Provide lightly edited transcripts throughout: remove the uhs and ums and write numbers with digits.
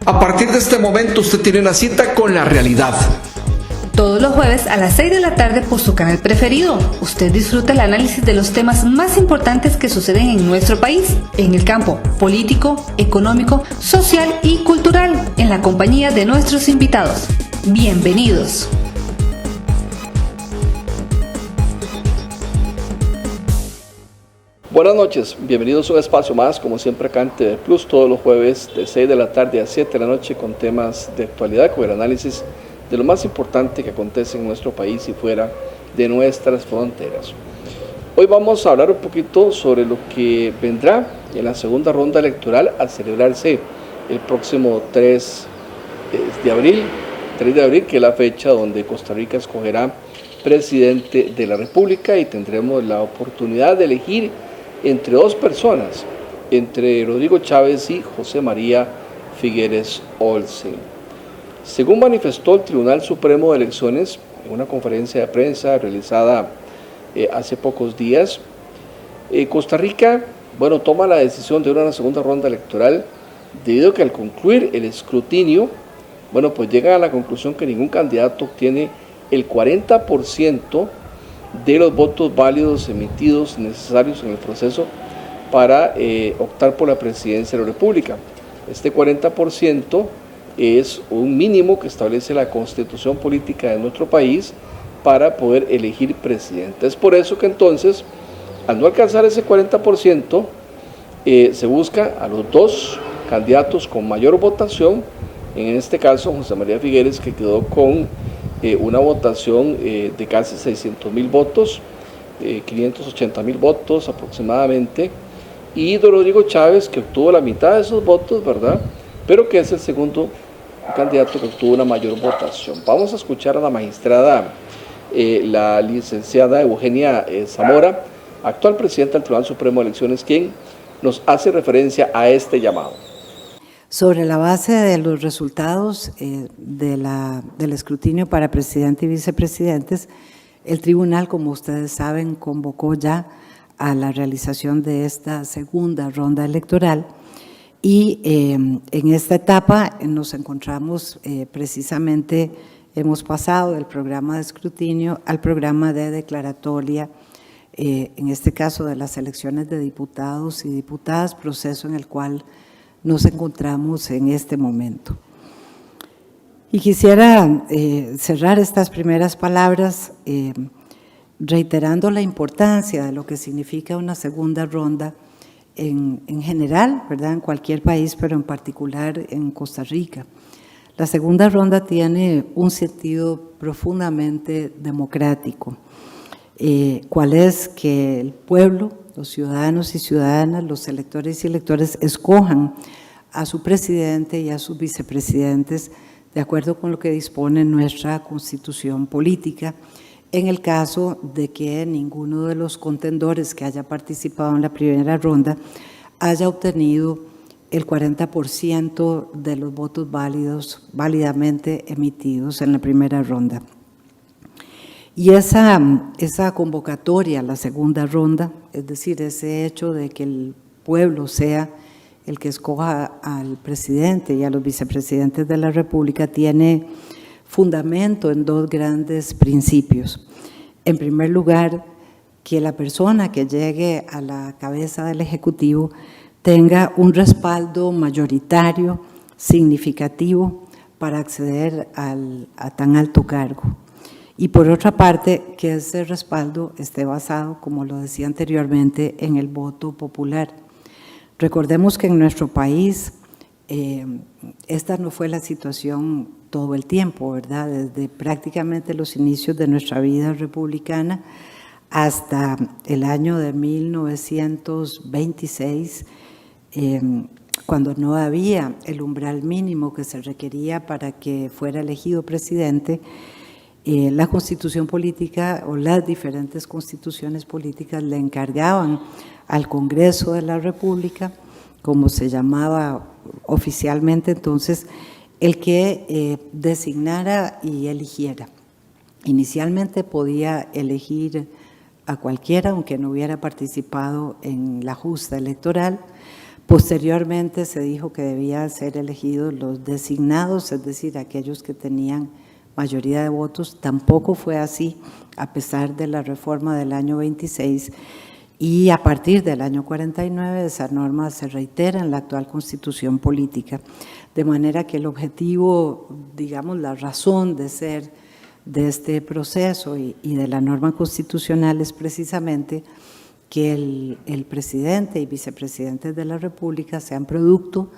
A partir de este momento usted tiene una cita con la realidad. Todos los jueves a las 6 de la tarde por su canal preferido. Usted disfruta el análisis de los temas más importantes que suceden en nuestro país, en el campo político, económico, social y cultural, en la compañía de nuestros invitados. Bienvenidos. Buenas noches, bienvenidos a un espacio más, como siempre acá en TV Plus, todos los jueves de 6 de la tarde a 7 de la noche con temas de actualidad, con el análisis de lo más importante que acontece en nuestro país y fuera de nuestras fronteras. Hoy vamos a hablar un poquito sobre lo que vendrá en la segunda ronda electoral a celebrarse el próximo 3 de abril, que es la fecha donde Costa Rica escogerá presidente de la República y tendremos la oportunidad de elegir entre dos personas, entre Rodrigo Chávez y José María Figueres Olsen. Según manifestó el Tribunal Supremo de Elecciones en una conferencia de prensa realizada hace pocos días, Costa Rica, toma la decisión de una segunda ronda electoral debido a que al concluir el escrutinio, pues llega a la conclusión que ningún candidato obtiene el 40% de los votos válidos emitidos necesarios en el proceso para optar por la presidencia de la República. Este 40% es un mínimo que establece la Constitución Política de nuestro país para poder elegir presidente. Es por eso que entonces, al no alcanzar ese 40%, se busca a los dos candidatos con mayor votación, en este caso José María Figueres, que quedó con una votación de casi 600,000 votos, 580,000 votos aproximadamente, y Rodrigo Chávez, que obtuvo la mitad de esos votos, ¿verdad? Pero que es el segundo candidato que obtuvo una mayor votación. Vamos a escuchar a la magistrada, la licenciada Eugenia Zamora, actual presidenta del Tribunal Supremo de Elecciones, quien nos hace referencia a este llamado. Sobre la base de los resultados del escrutinio para presidente y vicepresidentes, el tribunal, como ustedes saben, convocó ya a la realización de esta segunda ronda electoral y en esta etapa nos encontramos precisamente, hemos pasado del programa de escrutinio al programa de declaratoria, en este caso de las elecciones de diputados y diputadas, proceso en el cual nos encontramos en este momento. Y quisiera cerrar estas primeras palabras reiterando la importancia de lo que significa una segunda ronda en general, ¿verdad?, en cualquier país, pero en particular en Costa Rica. La segunda ronda tiene un sentido profundamente democrático, cual es que el pueblo, los ciudadanos y ciudadanas, los electores y electores escojan a su presidente y a sus vicepresidentes de acuerdo con lo que dispone nuestra Constitución política, en el caso de que ninguno de los contendores que haya participado en la primera ronda haya obtenido el 40% de los votos válidos, válidamente emitidos en la primera ronda. Y esa convocatoria a la segunda ronda, es decir, ese hecho de que el pueblo sea el que escoja al presidente y a los vicepresidentes de la República, tiene fundamento en dos grandes principios. En primer lugar, que la persona que llegue a la cabeza del Ejecutivo tenga un respaldo mayoritario, significativo, para acceder a tan alto cargo. Y por otra parte, que ese respaldo esté basado, como lo decía anteriormente, en el voto popular. Recordemos que en nuestro país esta no fue la situación todo el tiempo, ¿verdad? Desde prácticamente los inicios de nuestra vida republicana hasta el año de 1926, cuando no había el umbral mínimo que se requería para que fuera elegido presidente, la Constitución política o las diferentes constituciones políticas le encargaban al Congreso de la República, como se llamaba oficialmente entonces, el que designara y eligiera. Inicialmente podía elegir a cualquiera, aunque no hubiera participado en la justa electoral, Posteriormente se dijo que debían ser elegidos los designados, es decir, aquellos que tenían mayoría de votos. Tampoco fue así, a pesar de la reforma del año 26, y a partir del año 49 esa norma se reitera en la actual Constitución Política, de manera que el objetivo, digamos, la razón de ser de este proceso y de la norma constitucional es precisamente que el presidente y vicepresidentes de la República sean producto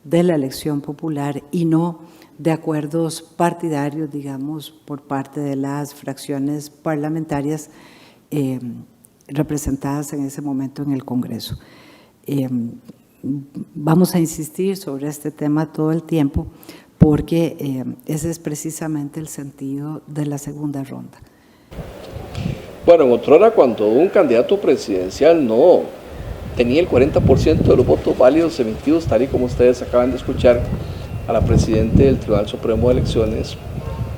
de la elección popular y no de acuerdos partidarios, digamos, por parte de las fracciones parlamentarias representadas en ese momento en el Congreso. Vamos a insistir sobre este tema todo el tiempo porque ese es precisamente el sentido de la segunda ronda. Bueno, en otrora, cuando un candidato presidencial no tenía el 40% de los votos válidos emitidos, tal y como ustedes acaban de escuchar a la presidenta del Tribunal Supremo de Elecciones,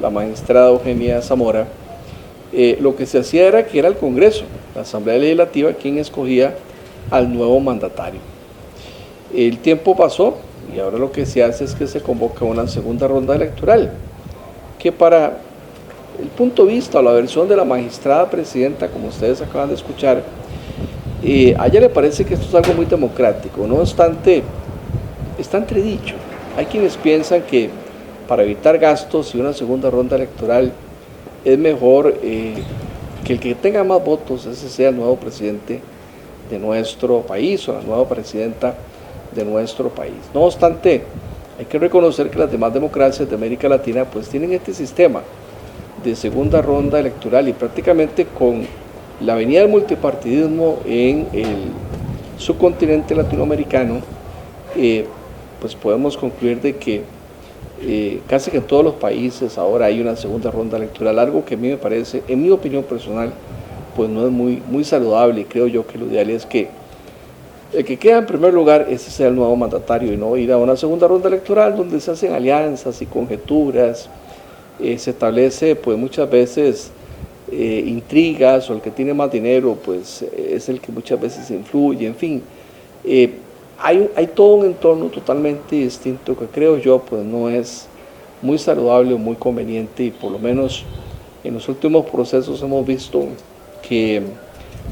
la magistrada Eugenia Zamora, lo que se hacía era que era el Congreso, la Asamblea Legislativa, quien escogía al nuevo mandatario. El tiempo pasó y ahora lo que se hace es que se convoca una segunda ronda electoral, que para el punto de vista o la versión de la magistrada presidenta, como ustedes acaban de escuchar, a ella le parece que esto es algo muy democrático. No obstante, está entredicho. Hay quienes piensan que para evitar gastos y una segunda ronda electoral es mejor que el que tenga más votos, ese sea el nuevo presidente de nuestro país o la nueva presidenta de nuestro país. No obstante, hay que reconocer que las demás democracias de América Latina pues tienen este sistema de segunda ronda electoral y prácticamente con la venida del multipartidismo en el subcontinente latinoamericano, pues podemos concluir de que casi que en todos los países ahora hay una segunda ronda electoral, algo que a mí me parece, en mi opinión personal, pues no es muy saludable, y creo yo que lo ideal es que el que queda en primer lugar, ese sea el nuevo mandatario y no ir a una segunda ronda electoral donde se hacen alianzas y conjeturas, se establece pues muchas veces intrigas, o el que tiene más dinero pues es el que muchas veces influye, en fin. Hay todo un entorno totalmente distinto que creo yo pues no es muy saludable o muy conveniente, y por lo menos en los últimos procesos hemos visto que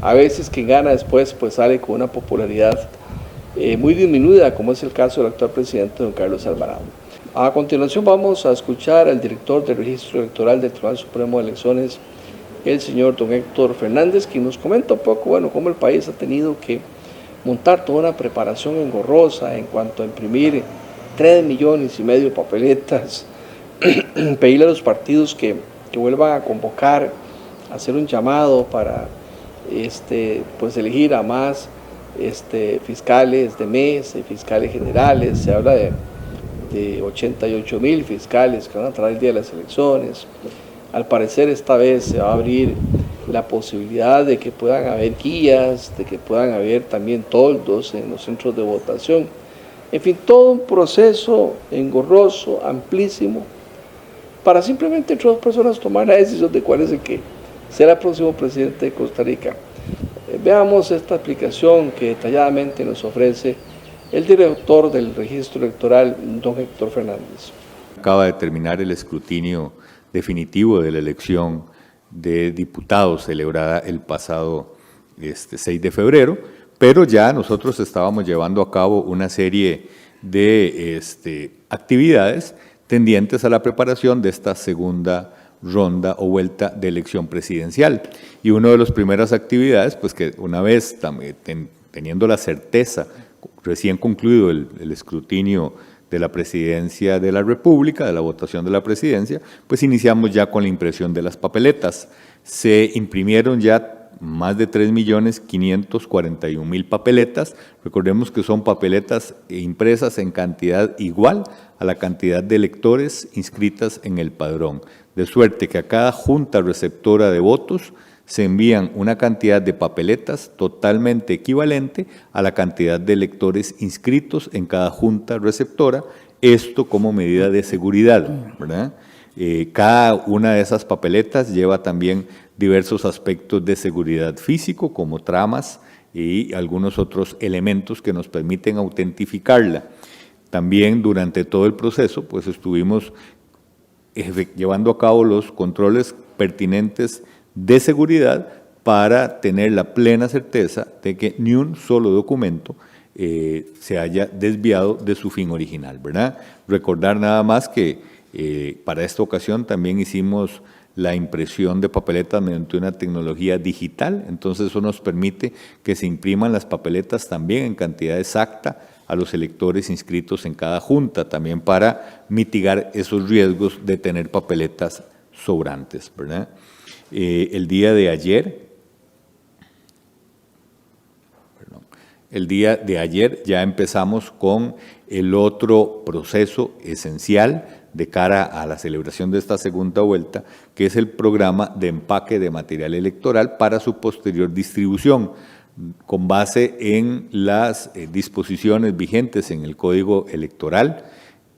a veces quien gana después pues sale con una popularidad muy disminuida, como es el caso del actual presidente don Carlos Alvarado. A continuación vamos a escuchar al director del Registro Electoral del Tribunal Supremo de Elecciones, el señor don Héctor Fernández, quien nos comenta un poco, bueno, cómo el país ha tenido que montar toda una preparación engorrosa en cuanto a imprimir 3,5 millones de papeletas, pedirle a los partidos que vuelvan a convocar, hacer un llamado para pues elegir a más fiscales de mes, fiscales generales. Se habla de 88,000 fiscales que van a traer el día de las elecciones. Al parecer esta vez se va a abrir la posibilidad de que puedan haber guías, de que puedan haber también toldos en los centros de votación. En fin, todo un proceso engorroso, amplísimo, para simplemente entre dos personas tomar la decisión de cuál es el que será el próximo presidente de Costa Rica. Veamos esta explicación que detalladamente nos ofrece el director del Registro Electoral, don Héctor Fernández. Acaba de terminar el escrutinio definitivo de la elección de diputados celebrada el pasado 6 de febrero, pero ya nosotros estábamos llevando a cabo una serie de actividades tendientes a la preparación de esta segunda ronda o vuelta de elección presidencial. Y una de las primeras actividades, pues que una vez teniendo la certeza, recién concluido el escrutinio de la presidencia de la República, de la votación de la presidencia, pues iniciamos ya con la impresión de las papeletas. Se imprimieron ya más de 3,541,000 papeletas. Recordemos que son papeletas impresas en cantidad igual a la cantidad de electores inscritas en el padrón, de suerte que a cada junta receptora de votos se envían una cantidad de papeletas totalmente equivalente a la cantidad de electores inscritos en cada junta receptora, esto como medida de seguridad, ¿verdad? Cada una de esas papeletas lleva también diversos aspectos de seguridad físico, como tramas y algunos otros elementos que nos permiten autentificarla. También durante todo el proceso pues estuvimos llevando a cabo los controles pertinentes de seguridad para tener la plena certeza de que ni un solo documento se haya desviado de su fin original, ¿verdad? Recordar nada más que para esta ocasión también hicimos la impresión de papeletas mediante una tecnología digital, entonces eso nos permite que se impriman las papeletas también en cantidad exacta a los electores inscritos en cada junta, también para mitigar esos riesgos de tener papeletas sobrantes, ¿verdad? El día de ayer ya empezamos con el otro proceso esencial de cara a la celebración de esta segunda vuelta, que es el programa de empaque de material electoral para su posterior distribución, con base en las disposiciones vigentes en el Código Electoral.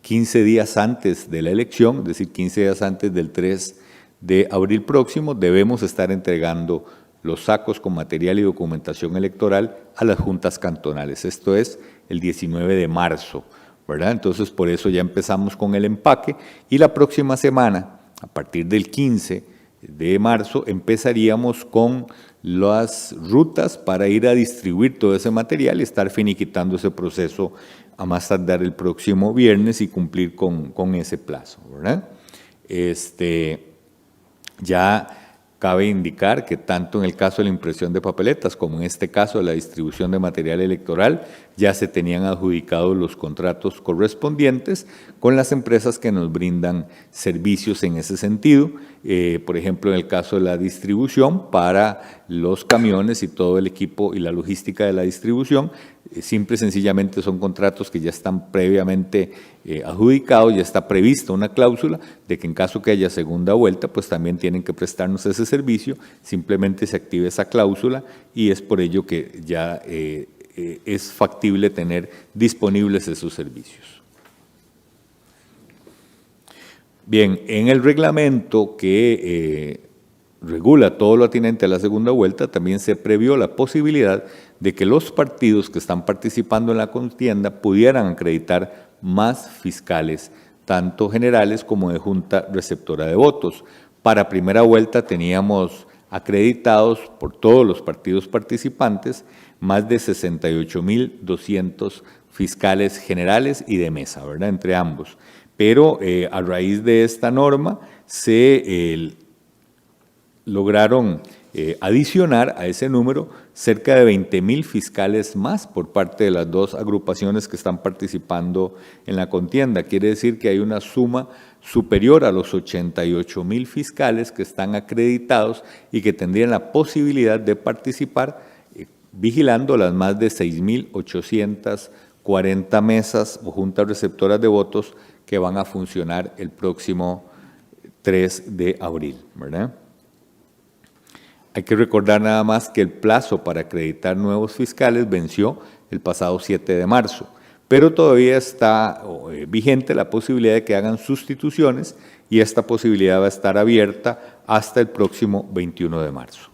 15 días antes de la elección, es decir, 15 días antes del 3 de abril próximo, debemos estar entregando los sacos con material y documentación electoral a las juntas cantonales. Esto es el 19 de marzo, ¿verdad? Entonces, por eso ya empezamos con el empaque y la próxima semana, a partir del 15 de marzo, empezaríamos con las rutas para ir a distribuir todo ese material y estar finiquitando ese proceso a más tardar el próximo viernes y cumplir con ese plazo, ¿verdad? Ya cabe indicar que tanto en el caso de la impresión de papeletas como en este caso de la distribución de material electoral ya se tenían adjudicados los contratos correspondientes con las empresas que nos brindan servicios en ese sentido. Por ejemplo, en el caso de la distribución para los camiones y todo el equipo y la logística de la distribución, simple y sencillamente son contratos que ya están previamente adjudicados, ya está prevista una cláusula de que en caso que haya segunda vuelta, pues también tienen que prestarnos ese servicio, simplemente se activa esa cláusula y es por ello que ya es factible tener disponibles esos servicios. Bien, en el reglamento que regula todo lo atinente a la segunda vuelta, también se previó la posibilidad de que los partidos que están participando en la contienda pudieran acreditar más fiscales, tanto generales como de junta receptora de votos. Para primera vuelta teníamos acreditados por todos los partidos participantes más de 68.200 fiscales generales y de mesa, ¿verdad?, entre ambos. Pero a raíz de esta norma se lograron adicionar a ese número cerca de 20.000 fiscales más por parte de las dos agrupaciones que están participando en la contienda. Quiere decir que hay una suma superior a los 88.000 fiscales que están acreditados y que tendrían la posibilidad de participar vigilando las más de 6.840 mesas o juntas receptoras de votos que van a funcionar el próximo 3 de abril, ¿verdad? Hay que recordar nada más que el plazo para acreditar nuevos fiscales venció el pasado 7 de marzo, pero todavía está vigente la posibilidad de que hagan sustituciones y esta posibilidad va a estar abierta hasta el próximo 21 de marzo.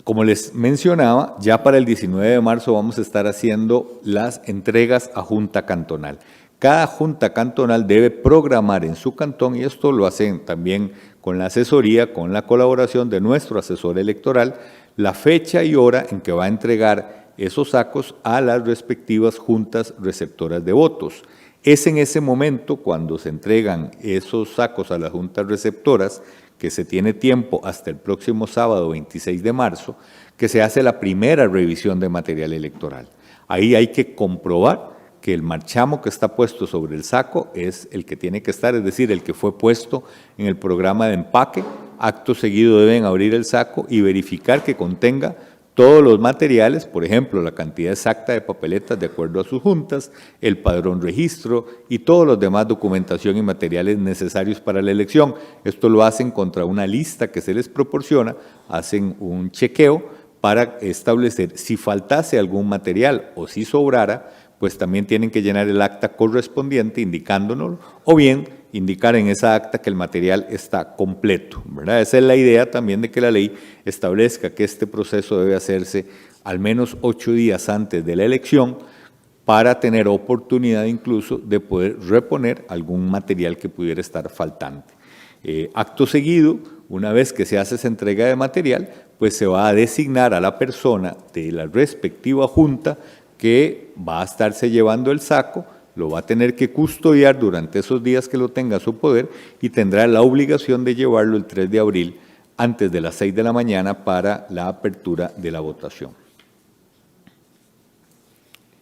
Como les mencionaba, ya para el 19 de marzo vamos a estar haciendo las entregas a Junta Cantonal. Cada Junta Cantonal debe programar en su cantón, y esto lo hacen también con la asesoría, con la colaboración de nuestro asesor electoral, la fecha y hora en que va a entregar esos sacos a las respectivas juntas receptoras de votos. Es en ese momento, cuando se entregan esos sacos a las juntas receptoras, que se tiene tiempo hasta el próximo sábado 26 de marzo, que se hace la primera revisión de material electoral. Ahí hay que comprobar que el marchamo que está puesto sobre el saco es el que tiene que estar, es decir, el que fue puesto en el programa de empaque. Acto seguido deben abrir el saco y verificar que contenga todos los materiales, por ejemplo, la cantidad exacta de papeletas de acuerdo a sus juntas, el padrón registro y todos los demás documentación y materiales necesarios para la elección. Esto lo hacen contra una lista que se les proporciona, hacen un chequeo para establecer si faltase algún material o si sobrara, pues también tienen que llenar el acta correspondiente indicándonos, o bien indicar en esa acta que el material está completo, ¿verdad? Esa es la idea también de que la ley establezca que este proceso debe hacerse al menos 8 días antes de la elección para tener oportunidad incluso de poder reponer algún material que pudiera estar faltante. Acto seguido, una vez que se hace esa entrega de material, pues se va a designar a la persona de la respectiva junta que va a estarse llevando el saco, lo va a tener que custodiar durante esos días que lo tenga a su poder y tendrá la obligación de llevarlo el 3 de abril antes de las 6 de la mañana para la apertura de la votación.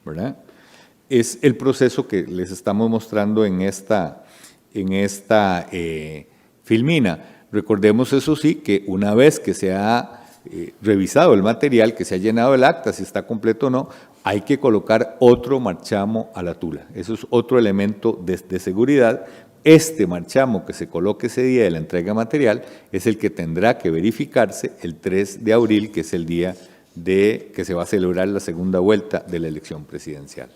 ¿Verdad? Es el proceso que les estamos mostrando en esta filmina. Recordemos, eso sí, que una vez que se ha revisado el material, que se ha llenado el acta, si está completo o no, hay que colocar otro marchamo a la tula. Eso es otro elemento de seguridad. Este marchamo que se coloque ese día de la entrega material es el que tendrá que verificarse el 3 de abril, que es el día de que se va a celebrar la segunda vuelta de la elección presidencial.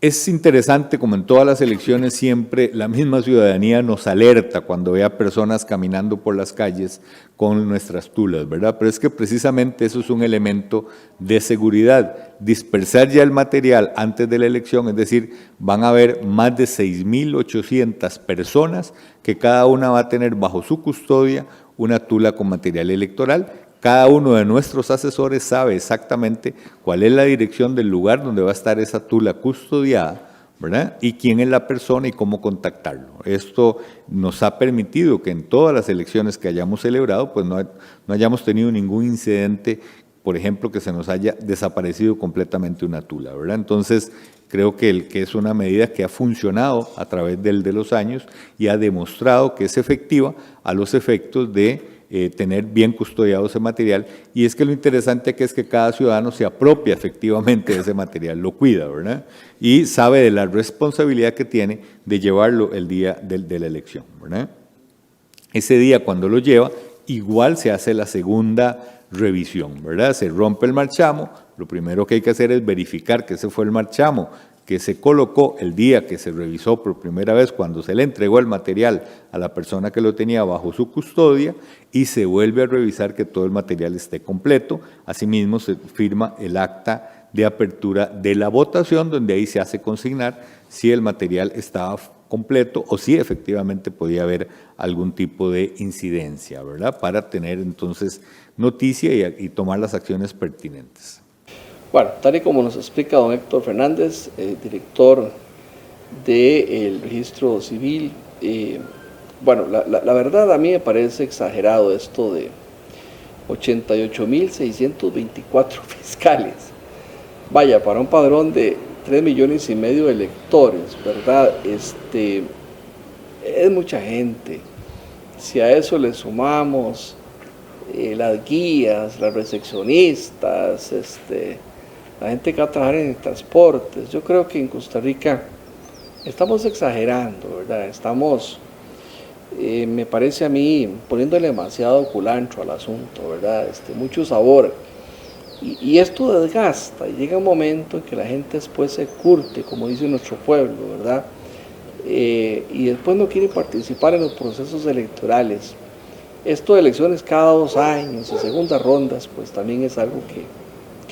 Es interesante, como en todas las elecciones, siempre la misma ciudadanía nos alerta cuando ve a personas caminando por las calles con nuestras tulas, ¿verdad? Pero es que precisamente eso es un elemento de seguridad. Dispersar ya el material antes de la elección, es decir, van a haber más de 6.800 personas que cada una va a tener bajo su custodia una tula con material electoral. Cada uno de nuestros asesores sabe exactamente cuál es la dirección del lugar donde va a estar esa tula custodiada, ¿verdad? Y quién es la persona y cómo contactarlo. Esto nos ha permitido que en todas las elecciones que hayamos celebrado, pues no hayamos tenido ningún incidente, por ejemplo, que se nos haya desaparecido completamente una tula, ¿verdad? Entonces, creo que es una medida que ha funcionado a través de los años y ha demostrado que es efectiva a los efectos de tener bien custodiado ese material, y es que lo interesante aquí es que cada ciudadano se apropia efectivamente de ese material, lo cuida, ¿verdad? Y sabe de la responsabilidad que tiene de llevarlo el día de la elección, ¿verdad? Ese día cuando lo lleva, igual se hace la segunda revisión, ¿verdad? Se rompe el marchamo, lo primero que hay que hacer es verificar que ese fue el marchamo que se colocó el día que se revisó por primera vez, cuando se le entregó el material a la persona que lo tenía bajo su custodia, y se vuelve a revisar que todo el material esté completo. Asimismo, se firma el acta de apertura de la votación, donde ahí se hace consignar si el material estaba completo o si efectivamente podía haber algún tipo de incidencia, ¿verdad? Para tener entonces noticia y tomar las acciones pertinentes. Bueno, tal y como nos explica don Héctor Fernández, director del Registro Civil, bueno, la verdad a mí me parece exagerado esto de 88.624 fiscales. Vaya, para un padrón de 3,5 millones de electores, ¿verdad? Es mucha gente. Si a eso le sumamos las guías, las recepcionistas, la gente que va a trabajar en transportes, yo creo que en Costa Rica estamos exagerando, ¿verdad? Estamos, me parece a mí, poniéndole demasiado culantro al asunto, ¿verdad? Mucho sabor. Y esto desgasta, y llega un momento en que la gente después se curte, como dice nuestro pueblo, ¿verdad? Y después no quiere participar en los procesos electorales. Esto de elecciones cada 2 años y segundas rondas, pues también es algo que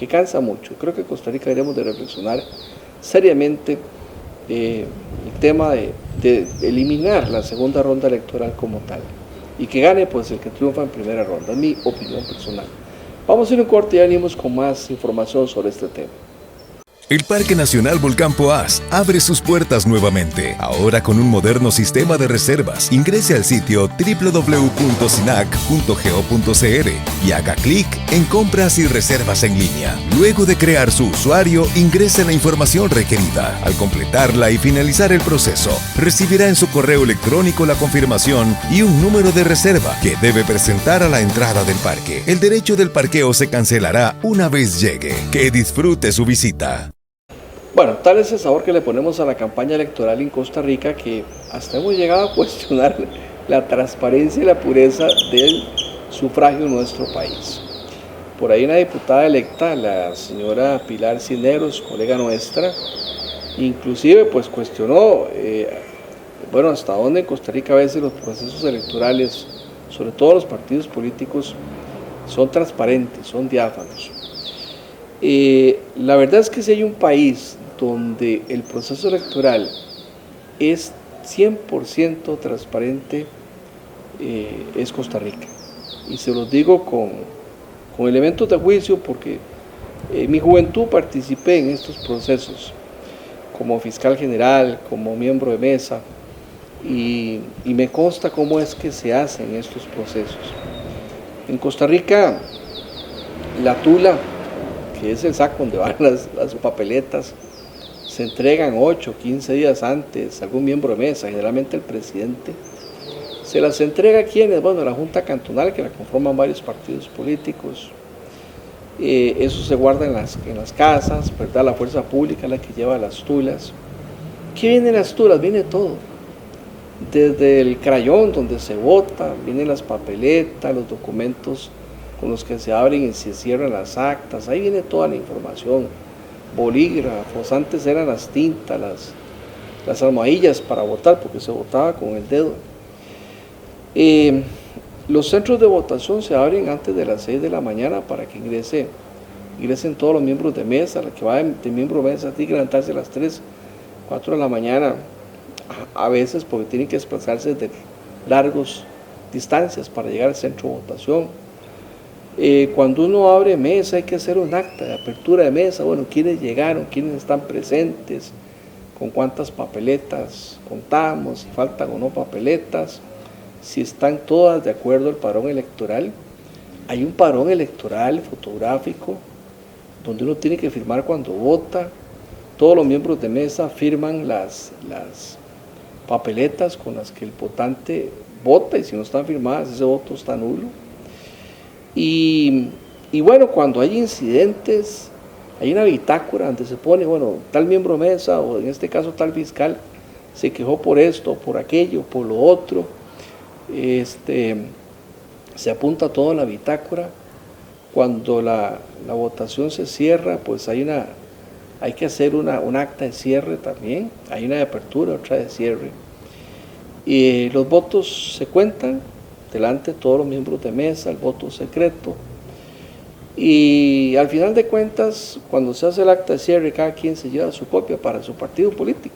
cansa mucho. Creo que en Costa Rica deberíamos de reflexionar seriamente el tema de eliminar la segunda ronda electoral como tal, y que gane pues el que triunfa en primera ronda, es mi opinión personal. Vamos a ir a un corte y ya venimos con más información sobre este tema. El Parque Nacional Volcán Poás abre sus puertas nuevamente, ahora con un moderno sistema de reservas. Ingrese al sitio www.sinac.go.cr y haga clic en Compras y Reservas en línea. Luego de crear su usuario, ingrese la información requerida. Al completarla y finalizar el proceso, recibirá en su correo electrónico la confirmación y un número de reserva que debe presentar a la entrada del parque. El derecho del parqueo se cancelará una vez llegue. Que disfrute su visita. Bueno, tal es el sabor que le ponemos a la campaña electoral en Costa Rica, que hasta hemos llegado a cuestionar la transparencia y la pureza del sufragio en nuestro país. Por ahí una diputada electa, la señora Pilar Cisneros, colega nuestra, Inclusive pues cuestionó, bueno, hasta dónde en Costa Rica a veces los procesos electorales, sobre todo los partidos políticos, son transparentes, son diáfanos. La verdad es que si hay un país donde el proceso electoral es 100% transparente, es Costa Rica. Y se los digo con elementos de juicio porque en mi juventud participé en estos procesos como fiscal general, como miembro de mesa, y me consta cómo es que se hacen estos procesos. En Costa Rica, la tula, que es el saco donde van las papeletas, se entregan 8 o 15 días antes a algún miembro de mesa, generalmente el presidente. Se las entrega a quienes, bueno, la Junta Cantonal, que la conforman varios partidos políticos. Eso se guarda en las casas, ¿verdad? La fuerza pública es la que lleva las tulas. ¿Qué vienen las tulas? Viene todo. Desde el crayón donde se vota, vienen las papeletas, los documentos con los que se abren y se cierran las actas, ahí viene toda la información. Bolígrafos, antes eran las tintas, las almohadillas para votar, porque se votaba con el dedo. Los centros de votación se abren antes de las 6 de la mañana para que ingresen todos los miembros de mesa. La que va de miembro de mesa tiene que levantarse a las 3, 4 de la mañana, a veces porque tienen que desplazarse de largas distancias para llegar al centro de votación. Cuando uno abre mesa hay que hacer un acta de apertura de mesa, bueno, quiénes llegaron, quiénes están presentes, con cuántas papeletas contamos, si faltan o no papeletas, si están todas de acuerdo al padrón electoral. Hay un padrón electoral fotográfico donde uno tiene que firmar cuando vota. Todos los miembros de mesa firman las papeletas con las que el votante vota, y si no están firmadas ese voto está nulo. Y bueno, cuando hay incidentes, hay una bitácora donde se pone, bueno, tal miembro de mesa, o en este caso tal fiscal, se quejó por esto, por aquello, por lo otro. Se apunta todo en la bitácora. Cuando la votación se cierra, pues hay que hacer un acta de cierre también, hay una de apertura, otra de cierre. Y los votos se cuentan delante de todos los miembros de mesa, el voto secreto. Y al final de cuentas, cuando se hace el acta de cierre, cada quien se lleva su copia para su partido político.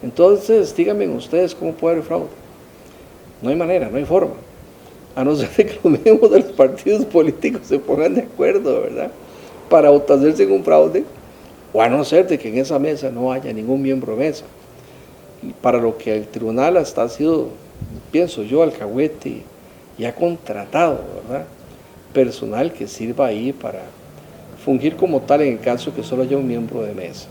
Entonces, díganme ustedes cómo puede haber fraude. No hay manera, no hay forma. A no ser que los miembros de los partidos políticos se pongan de acuerdo, ¿verdad?, para hacerse un fraude, o a no ser de que en esa mesa no haya ningún miembro de mesa. Para lo que el tribunal hasta ha sido, pienso yo, alcahuete y ha contratado, ¿verdad?, personal que sirva ahí para fungir como tal en el caso que solo haya un miembro de mesa.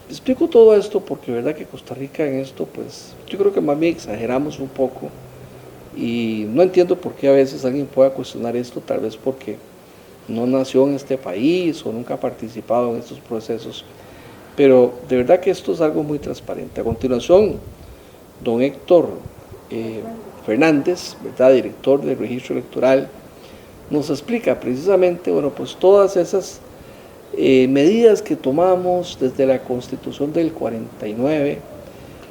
Explico todo esto porque verdad que Costa Rica en esto, pues yo creo que más bien exageramos un poco, y no entiendo por qué a veces alguien pueda cuestionar esto, tal vez porque no nació en este país o nunca ha participado en estos procesos, pero de verdad que esto es algo muy transparente. A continuación, don Héctor Fernández, ¿verdad?, director del registro electoral, nos explica precisamente, bueno, pues todas esas medidas que tomamos desde la Constitución del 49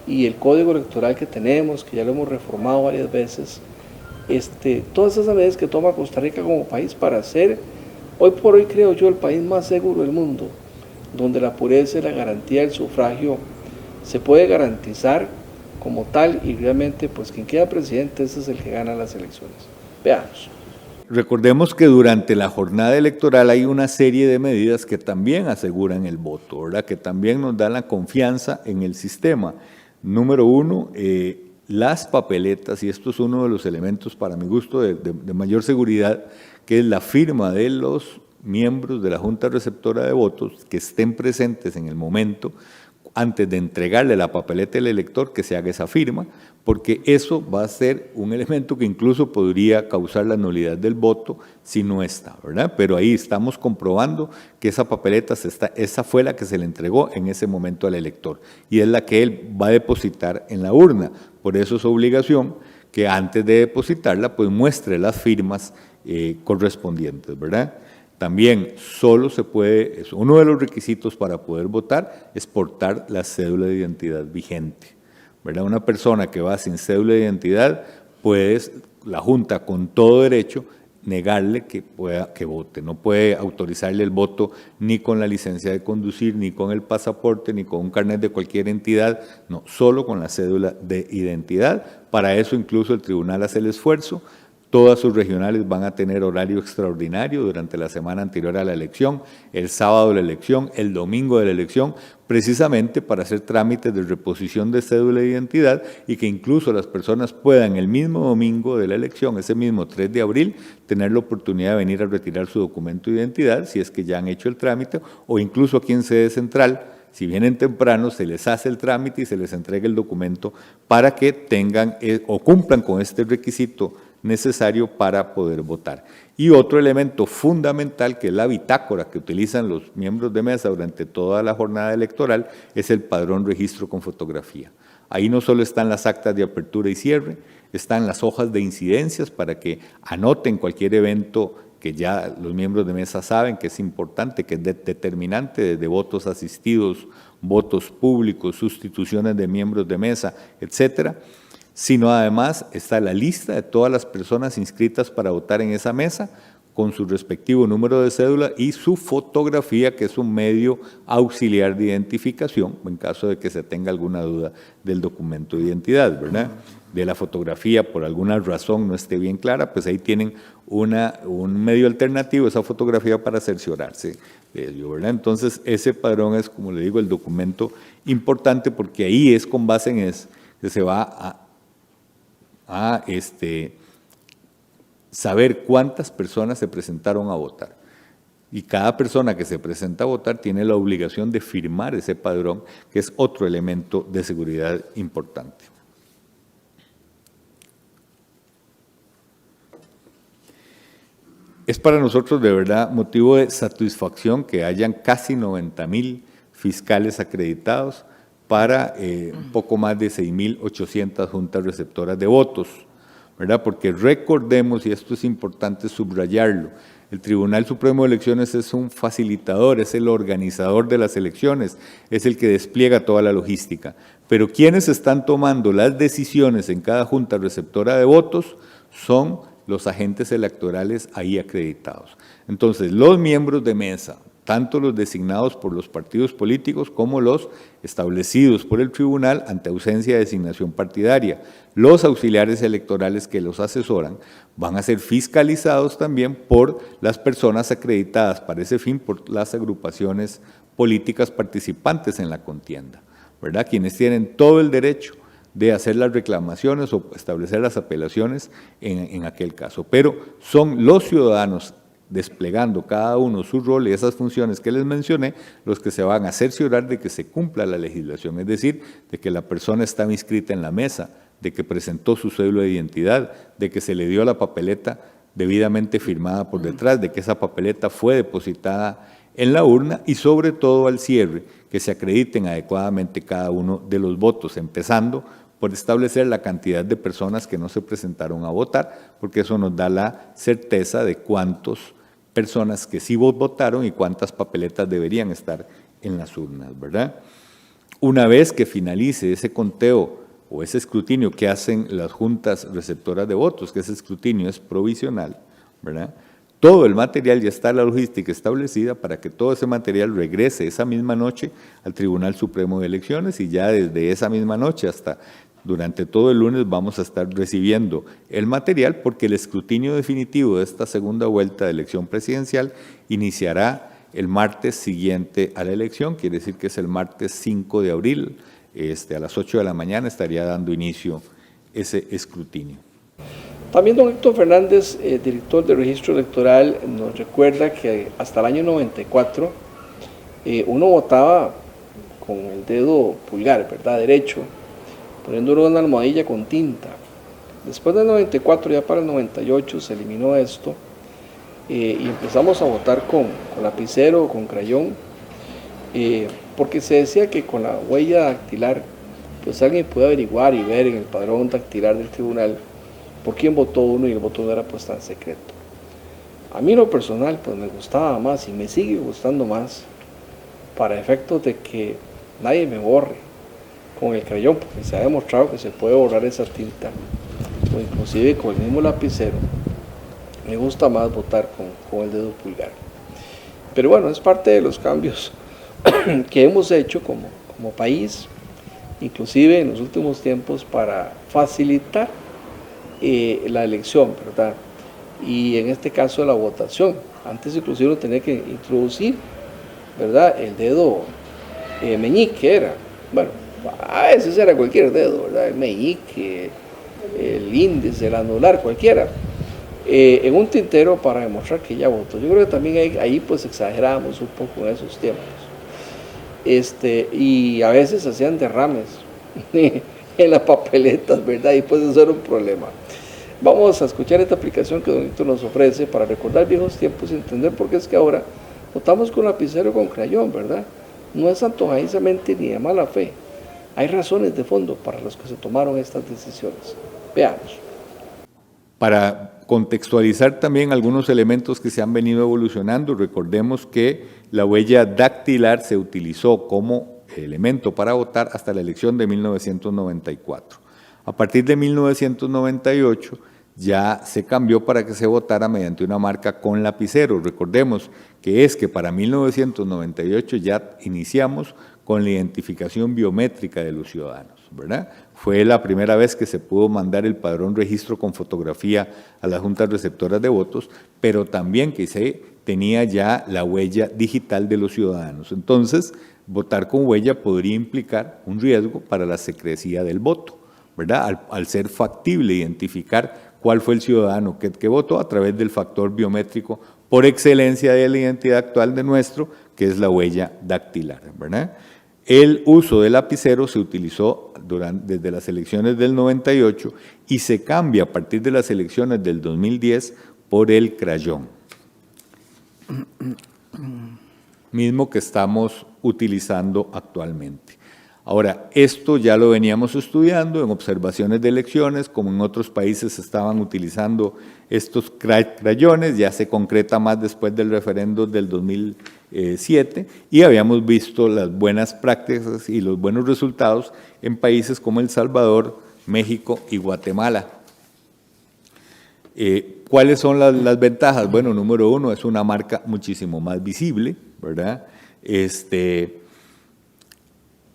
y el Código Electoral que tenemos, que ya lo hemos reformado varias veces, todas esas medidas que toma Costa Rica como país para ser, hoy por hoy creo yo, el país más seguro del mundo, donde la pureza y la garantía del sufragio se puede garantizar como tal, y realmente pues quien queda presidente ese es el que gana las elecciones. Veamos. Recordemos que durante la jornada electoral hay una serie de medidas que también aseguran el voto, ¿verdad?, que también nos dan la confianza en el sistema. Número uno, las papeletas, y esto es uno de los elementos para mi gusto de mayor seguridad, que es la firma de los miembros de la Junta Receptora de Votos que estén presentes en el momento, antes de entregarle la papeleta al elector, que se haga esa firma, porque eso va a ser un elemento que incluso podría causar la nulidad del voto si no está, ¿verdad? Pero ahí estamos comprobando que esa papeleta, esa fue la que se le entregó en ese momento al elector, y es la que él va a depositar en la urna. Por eso es obligación que antes de depositarla, pues muestre las firmas correspondientes, ¿verdad? también solo se puede, es uno de los requisitos para poder votar, es portar la cédula de identidad vigente, ¿verdad? Una persona que va sin cédula de identidad, pues la Junta con todo derecho negarle que vote, no puede autorizarle el voto ni con la licencia de conducir, ni con el pasaporte, ni con un carnet de cualquier entidad, no, solo con la cédula de identidad. Para eso incluso el tribunal hace el esfuerzo. Todas sus regionales van a tener horario extraordinario durante la semana anterior a la elección, el sábado de la elección, el domingo de la elección, precisamente para hacer trámites de reposición de cédula de identidad y que incluso las personas puedan el mismo domingo de la elección, ese mismo 3 de abril, tener la oportunidad de venir a retirar su documento de identidad si es que ya han hecho el trámite, o incluso aquí en sede central, si vienen temprano, se les hace el trámite y se les entrega el documento para que tengan o cumplan con este requisito necesario para poder votar. Y otro elemento fundamental, que es la bitácora que utilizan los miembros de mesa durante toda la jornada electoral, es el padrón registro con fotografía. Ahí no solo están las actas de apertura y cierre, están las hojas de incidencias para que anoten cualquier evento que ya los miembros de mesa saben que es importante, que es determinante, desde votos asistidos, votos públicos, sustituciones de miembros de mesa, etcétera, sino además está la lista de todas las personas inscritas para votar en esa mesa, con su respectivo número de cédula y su fotografía, que es un medio auxiliar de identificación, en caso de que se tenga alguna duda del documento de identidad, ¿verdad? De la fotografía, por alguna razón no esté bien clara, pues ahí tienen un medio alternativo, esa fotografía, para cerciorarse de ello, ¿verdad? Entonces, ese padrón es, como le digo, el documento importante, porque ahí es con base en eso que se va a saber cuántas personas se presentaron a votar. Y cada persona que se presenta a votar tiene la obligación de firmar ese padrón, que es otro elemento de seguridad importante. Es para nosotros de verdad motivo de satisfacción que hayan casi 90,000 fiscales acreditados para un poco más de 6,800 juntas receptoras de votos, ¿verdad? Porque recordemos, y esto es importante subrayarlo, el Tribunal Supremo de Elecciones es un facilitador, es el organizador de las elecciones, es el que despliega toda la logística, pero quienes están tomando las decisiones en cada junta receptora de votos son los agentes electorales ahí acreditados. Entonces, los miembros de mesa, tanto los designados por los partidos políticos como los establecidos por el tribunal ante ausencia de designación partidaria, los auxiliares electorales que los asesoran, van a ser fiscalizados también por las personas acreditadas para ese fin por las agrupaciones políticas participantes en la contienda, ¿verdad? Quienes tienen todo el derecho de hacer las reclamaciones o establecer las apelaciones en aquel caso. Pero son los ciudadanos, desplegando cada uno su rol y esas funciones que les mencioné, los que se van a cerciorar de que se cumpla la legislación, es decir, de que la persona estaba inscrita en la mesa, de que presentó su cédula de identidad, de que se le dio la papeleta debidamente firmada por detrás, de que esa papeleta fue depositada en la urna y sobre todo al cierre, que se acrediten adecuadamente cada uno de los votos, empezando por establecer la cantidad de personas que no se presentaron a votar, porque eso nos da la certeza de cuántas personas que sí votaron y cuántas papeletas deberían estar en las urnas, ¿verdad? Una vez que finalice ese conteo o ese escrutinio que hacen las juntas receptoras de votos, que ese escrutinio es provisional, ¿verdad? Todo el material ya está, la logística establecida para que todo ese material regrese esa misma noche al Tribunal Supremo de Elecciones y ya desde esa misma noche hasta durante todo el lunes vamos a estar recibiendo el material porque el escrutinio definitivo de esta segunda vuelta de elección presidencial iniciará el martes siguiente a la elección, quiere decir que es el martes 5 de abril, a las 8 de la mañana estaría dando inicio ese escrutinio. También don Héctor Fernández, director del registro electoral, nos recuerda que hasta el año 94 uno votaba con el dedo pulgar, ¿verdad? Derecho, poniéndolo en una almohadilla con tinta. Después del 94, ya para el 98, se eliminó esto y empezamos a votar con lapicero o con crayón, porque se decía que con la huella dactilar, pues alguien puede averiguar y ver en el padrón dactilar del tribunal por quién votó uno y el voto no era pues tan secreto. A mí en lo personal pues me gustaba más y me sigue gustando más, para efectos de que nadie me borre con el crayón, porque se ha demostrado que se puede borrar esa tinta, o inclusive con el mismo lapicero. Me gusta más votar con el dedo pulgar. Pero bueno, es parte de los cambios que hemos hecho como país, inclusive en los últimos tiempos, para facilitar la elección, ¿verdad? Y en este caso la votación. Antes inclusive uno tenía que introducir, ¿verdad?, el dedo meñique era. Bueno, a veces era cualquier dedo, ¿verdad? El meñique, el índice, el anular, cualquiera. En un tintero para demostrar que ya votó. Yo creo que también ahí pues exagerábamos un poco en esos tiempos. Y a veces hacían derrames en las papeletas, ¿verdad? Y pues eso era un problema. Vamos a escuchar esta aplicación que Don Héctor nos ofrece para recordar viejos tiempos y entender por qué es que ahora votamos con lapicero o con crayón, ¿verdad? No es antojadizamente ni de mala fe. Hay razones de fondo para los que se tomaron estas decisiones. Veamos. Para contextualizar también algunos elementos que se han venido evolucionando, recordemos que la huella dactilar se utilizó como elemento para votar hasta la elección de 1994. A partir de 1998 ya se cambió para que se votara mediante una marca con lapicero. Recordemos que para 1998 ya iniciamos con la identificación biométrica de los ciudadanos, ¿verdad? Fue la primera vez que se pudo mandar el padrón registro con fotografía a las juntas receptoras de votos, pero también que se tenía ya la huella digital de los ciudadanos. Entonces, votar con huella podría implicar un riesgo para la secrecía del voto, ¿verdad? Al ser factible identificar cuál fue el ciudadano que votó a través del factor biométrico por excelencia de la identidad actual de nuestro, que es la huella dactilar, ¿verdad? El uso del lapicero se utilizó desde las elecciones del 98 y se cambia a partir de las elecciones del 2010 por el crayón, mismo que estamos utilizando actualmente. Ahora, esto ya lo veníamos estudiando en observaciones de elecciones, como en otros países estaban utilizando estos crayones, ya se concreta más después del referendo del 2007, y habíamos visto las buenas prácticas y los buenos resultados en países como El Salvador, México y Guatemala. ¿Cuáles son las ventajas? Bueno, número uno, es una marca muchísimo más visible, ¿verdad?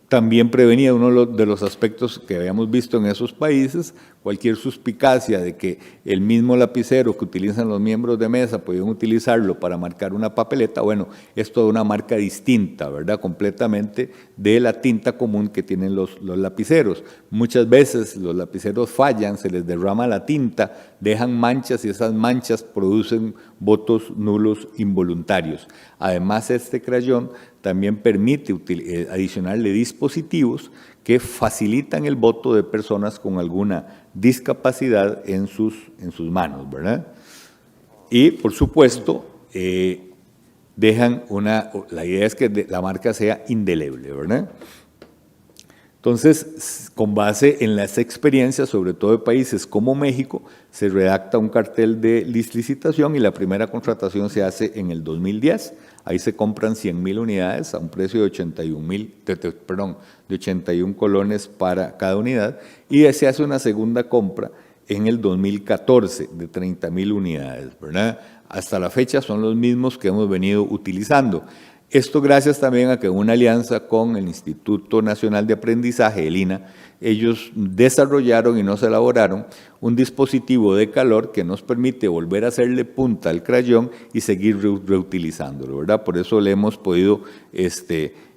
También prevenía uno de los aspectos que habíamos visto en esos países, cualquier suspicacia de que el mismo lapicero que utilizan los miembros de mesa podían utilizarlo para marcar una papeleta. Bueno, es toda una marca distinta, ¿verdad? Completamente de la tinta común que tienen los lapiceros. Muchas veces los lapiceros fallan, se les derrama la tinta, dejan manchas y esas manchas producen votos nulos involuntarios. Además, este crayón también permite adicionarle dispositivos que facilitan el voto de personas con alguna discapacidad en sus manos, ¿verdad? Y, por supuesto, la idea es que la marca sea indeleble, ¿verdad? Entonces, con base en las experiencias, sobre todo de países como México, se redacta un cartel de licitación y la primera contratación se hace en el 2010. Ahí se compran 100,000 unidades a un precio de 81 colones para cada unidad, y se hace una segunda compra en el 2014 de 30,000 unidades, ¿verdad? Hasta la fecha son los mismos que hemos venido utilizando. Esto gracias también a que una alianza con el Instituto Nacional de Aprendizaje, el INA, ellos desarrollaron y nos elaboraron un dispositivo de calor que nos permite volver a hacerle punta al crayón y seguir reutilizándolo, ¿verdad? Por eso le hemos podido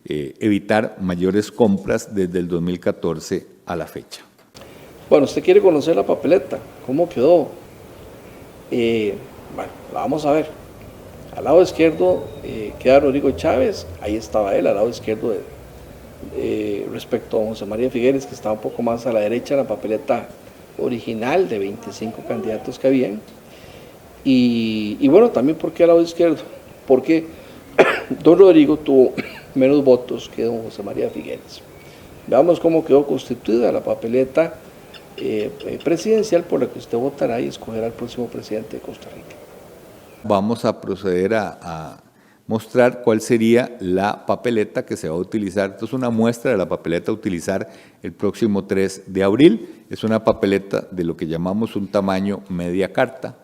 evitar mayores compras desde el 2014 a la fecha. Bueno, usted quiere conocer la papeleta, ¿cómo quedó? Bueno, la vamos a ver. Al lado izquierdo queda Rodrigo Chávez, ahí estaba él, al lado izquierdo respecto a José María Figueres, que estaba un poco más a la derecha, la papeleta original de 25 candidatos que habían. Y bueno, también ¿por qué al lado izquierdo? Porque don Rodrigo tuvo menos votos que don José María Figueres. Veamos cómo quedó constituida la papeleta presidencial por la que usted votará y escogerá al próximo presidente de Costa Rica. Vamos a proceder a mostrar cuál sería la papeleta que se va a utilizar. Esto es una muestra de la papeleta a utilizar el próximo 3 de abril. Es una papeleta de lo que llamamos un tamaño media carta.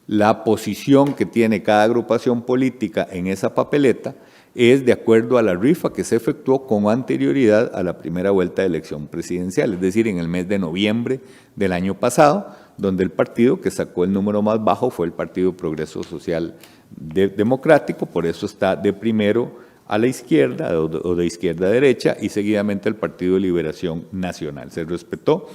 La posición que tiene cada agrupación política en esa papeleta es de acuerdo a la rifa que se efectuó con anterioridad a la primera vuelta de elección presidencial, es decir, en el mes de noviembre del año pasado, donde el partido que sacó el número más bajo fue el Partido Progreso Social Democrático, por eso está de primero a la izquierda o de izquierda a derecha y seguidamente el Partido de Liberación Nacional. Se respetó